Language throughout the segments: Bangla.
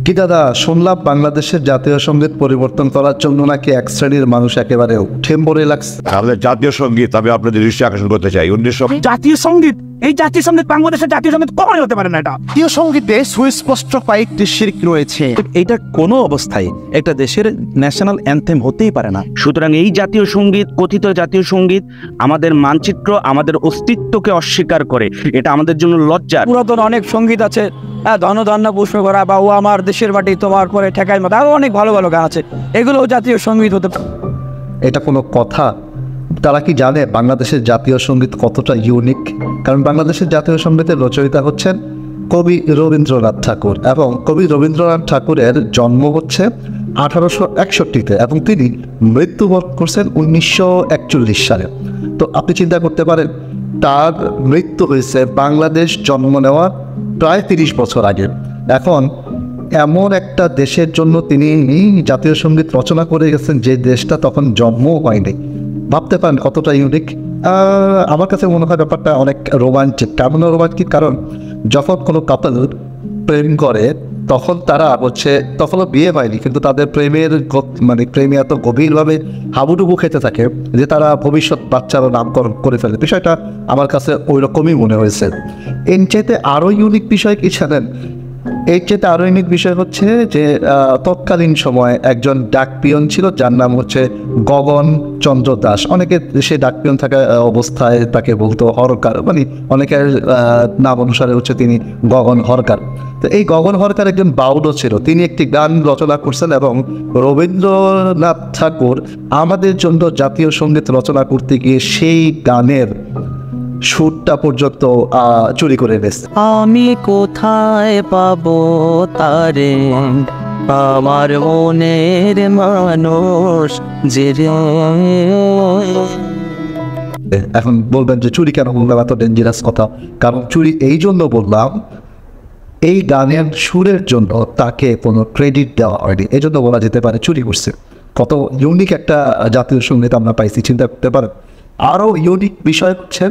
কি দাদা, শুনলাম বাংলাদেশের জাতীয় সঙ্গীত পরিবর্তন করার জন্য নাকি এক শ্রেণীর মানুষ একেবারে উঠে পড়ে লাগছে। আমাদের জাতীয় সঙ্গীত আমি আপনাদের দৃষ্টি আকর্ষণ করতে চাই। জাতীয় সঙ্গীত, এই জাতীয় সঙ্গীত বাংলাদেশের জাতীয় সঙ্গীত কখনোই হতে পারে না। এটা জাতীয় সঙ্গীতে সুস্পষ্ট কয়েকটি শিরক রয়েছে। এটা কোনো অবস্থায় একটা দেশের ন্যাশনাল অ্যানথেম হতেই পারে না। সুতরাং এই জাতীয় সঙ্গীত, কথিত জাতীয় সঙ্গীত আমাদের মানচিত্র, আমাদের অস্তিত্বকে অস্বীকার করে। এটা আমাদের জন্য লজ্জা। পুরাতন অনেক সঙ্গীত আছে, ধন ধন্য পুষ্প করা বা ও আমার দেশের বাটি তোমার পরে ঠেকাই মতো, আরো অনেক ভালো ভালো গান আছে, এগুলো জাতীয় সঙ্গীত হতে পারে। এটা কোনো কথা? তারা কি জানে বাংলাদেশের জাতীয় সঙ্গীত কতটা ইউনিক? কারণ বাংলাদেশের জাতীয় সঙ্গীতের রচয়িতা হচ্ছেন কবি রবীন্দ্রনাথ ঠাকুর, এবং কবি রবীন্দ্রনাথ ঠাকুরের জন্ম হচ্ছে 1861-তে এবং তিনি মৃত্যুবরণ করছেন 1941 সালে। তো আপনি চিন্তা করতে পারেন, তার মৃত্যু হয়েছে বাংলাদেশ জন্ম নেওয়ার প্রায় 30 বছর আগে। এখন এমন একটা দেশের জন্য তিনি জাতীয় সঙ্গীত রচনা করে গেছেন যে দেশটা তখন জন্মও হয়নি। ভাবতে পারেন কতটা ইউনিক। আমার কাছে মনে হয় ব্যাপারটা অনেক রোমান্টিক। কেমন রোমান্টিক? কারণ যখন কোনো কাপল প্রেম করে তখন তারা তখনও বিয়ে হয়নি, কিন্তু তাদের প্রেমে এত গভীরভাবে হাবুডুবু খেতে থাকে যে তারা ভবিষ্যৎ বাচ্চারও নামকরণ করে ফেলে। বিষয়টা আমার কাছে ওই রকমই মনে হয়েছে। এর চাইতে আরও ইউনিক বিষয় কি জানেন? এর চাইতে আরও ইউনিক বিষয় হচ্ছে যে তৎকালীন সময় একজন ডাকপিয়ন ছিল যার নাম হচ্ছে গগন চন্দ্র দাস। অনেকে সে ডাকপিয়ন থাকা অবস্থায় তাকে বলতো হরকার, অনেকের নাম অনুসারে হচ্ছে তিনি গগন হরকার। তো এই গগন হরকার একজন বাউলও ছিল। তিনি একটি গান রচনা করছেন এবং রবীন্দ্রনাথ ঠাকুর আমাদের জন্য জাতীয় সঙ্গীত রচনা করতে গিয়ে সেই গানের সুরটা পর্যন্ত চুরি করে এনেছে। আমি কোথায় পাবো তারে, আমার মনের মানুষ যে। এখন বলবেন যে চুরি কেন বললাম, এত ডেঞ্জারাস কথা? কারণ চুরি এই জন্য বললাম, এই গানের সুরের জন্য তাকে কোনো ক্রেডিট দেওয়া হয়নি, এই জন্য বলা যেতে পারে চুরি করছে। কত ইউনিক একটা জাতীয় সঙ্গীত আমরা পাইছি, চিন্তা করতে পারেন। আরও ইউনিক বিষয় হচ্ছে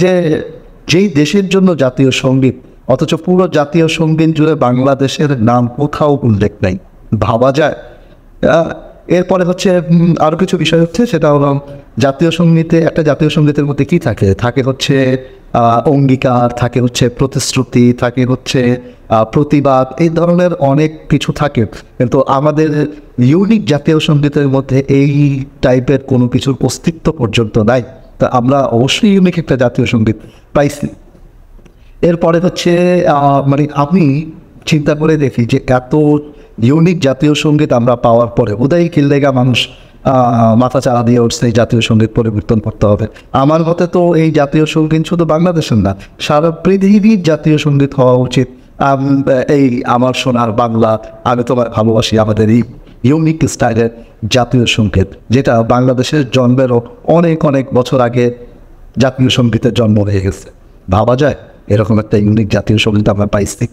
যে যেই দেশের জন্য জাতীয় সঙ্গীত, অথচ পুরো জাতীয় সঙ্গীত জুড়ে বাংলাদেশের নাম কোথাও উল্লেখ নাই। ভাবা যায়? এরপরে হচ্ছে আরও কিছু বিষয় হচ্ছে, সেটা হলো জাতীয় সঙ্গীতের মধ্যে কি থাকে হচ্ছে অঙ্গীকার, থাকে হচ্ছে প্রতিশ্রুতি, থাকে হচ্ছে প্রতিবাদ, এই ধরনের অনেক কিছু থাকে। কিন্তু আমাদের ইউনিক জাতীয় সঙ্গীতের মধ্যে এই টাইপের কোনো কিছুর অস্তিত্ব পর্যন্ত নাই। তা আমরা অবশ্যই ইউনিক একটা জাতীয় সঙ্গীত পাইছি। এরপরে হচ্ছে আমি চিন্তা করে দেখি যে এত ইউনিক জাতীয় সঙ্গীত আমরা পাওয়ার পরে উদয় কিল্লেগা মানুষ মাথা চাড়া দিয়ে উঠছে এই জাতীয় সঙ্গীত পরিবর্তন করতে হবে। আমার মতে তো এই জাতীয় সঙ্গীত শুধু বাংলাদেশের না, সারা পৃথিবীর জাতীয় সঙ্গীত হওয়া উচিত এই আমার সোনার বাংলা, আমি তোমার ভালোবাসি, আমাদের এই ইউনিক স্টাইলের জাতীয় সঙ্গীত, যেটা বাংলাদেশের জন্মেরও অনেক অনেক বছর আগে জাতীয় সঙ্গীতের জন্ম হয়ে গেছে। ভাবা যায় এরকম একটা ইউনিক জাতীয় সঙ্গীত আমরা পাইছি।